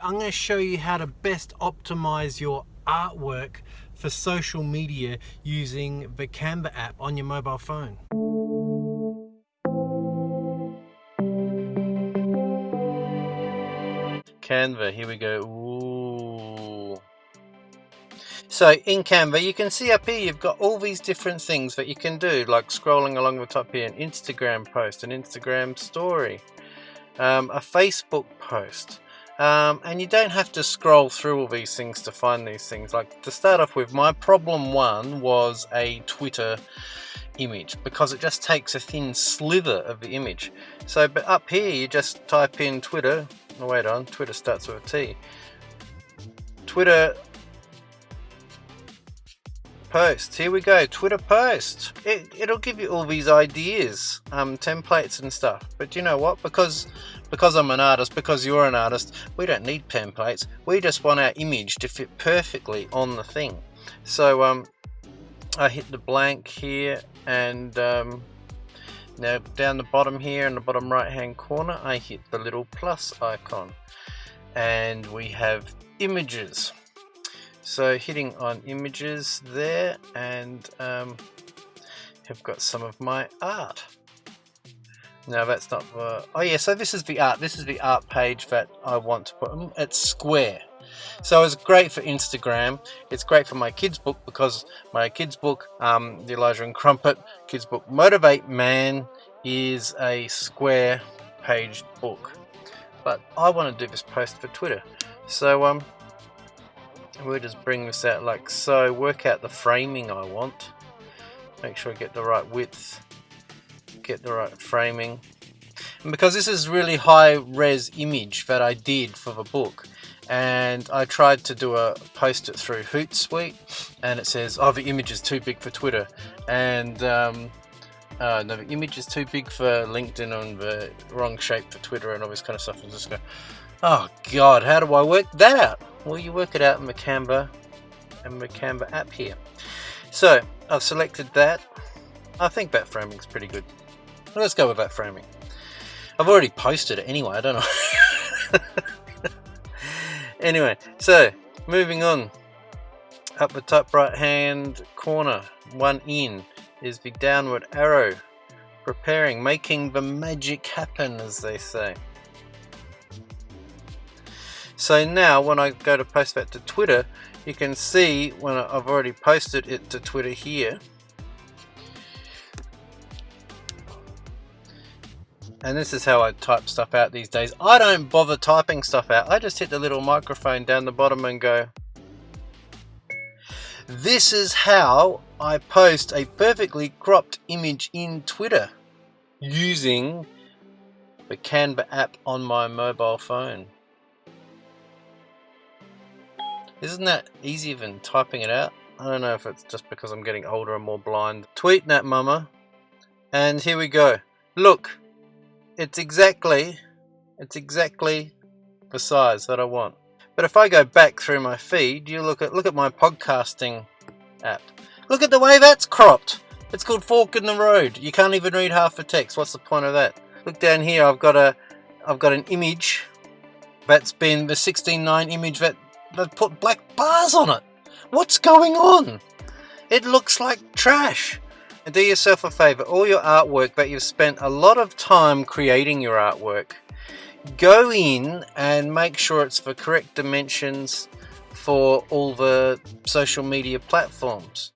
I'm going to show you how to best optimize your artwork for social media using the Canva app on your mobile phone. Canva, here we go. Ooh. So in Canva, you can see up here, you've got all these different things that you can do, like scrolling along the top here, an Instagram post, an Instagram story, a Facebook post. And you don't have to scroll through all these things to find these things. Like, to start off with, my problem one was a Twitter image, because it just takes a thin sliver of the image. So, but up here you just type in Twitter. Oh, wait on, Twitter starts with a T. Twitter post. Here we go, Twitter post. It'll give you all these ideas, templates and stuff. But you know what? Because I'm an artist, because you're an artist, we don't need templates. We just want our image to fit perfectly on the thing. So I hit the blank here, and now down the bottom here in the bottom right hand corner, I hit the little plus icon, and we have images. So hitting on images there, and have got some of my art. Now that's not oh yeah, so this is the art. This is the art page that I want to put. It's square. So it's great for Instagram. It's great for my kids book, because my kids book, the Elijah and Crumpet kids book, Motivate Man, is a square page book. But I want to do this post for Twitter. So we'll just bring this out like so, work out the framing I want, make sure I get the right width, get the right framing. And because this is really high res image that I did for the book, and I tried to post it through Hootsuite, and it says, oh, the image is too big for Twitter, and no, the image is too big for LinkedIn, and the wrong shape for Twitter, and all this kind of stuff. And just go, oh god, how do I work that out? Well, you work it out in the Canva app here. So I've selected that. I think that framing's pretty good. Let's go with that framing. I've already posted it anyway, I don't know. Anyway, so moving on, up the top right hand corner, one in, is the downward arrow, preparing, making the magic happen, as they say. So now when I go to post that to Twitter, you can see when I've already posted it to Twitter here. And this is how I type stuff out these days. I don't bother typing stuff out. I just hit the little microphone down the bottom and go. This is how I post a perfectly cropped image in Twitter using the Canva app on my mobile phone. Isn't that easier than typing it out? I don't know if it's just because I'm getting older and more blind. Tweet that mama. And here we go. Look, it's exactly the size that I want. But if I go back through my feed, you look at my podcasting app. Look at the way that's cropped. It's called Fork in the Road. You can't even read half the text. What's the point of that? Look down here. I've got an image that's been the 16:9 image that put black bars on it. What's going on? It looks like trash. And do yourself a favor, all your artwork that you've spent a lot of time creating your artwork, go in and make sure it's the correct dimensions for all the social media platforms.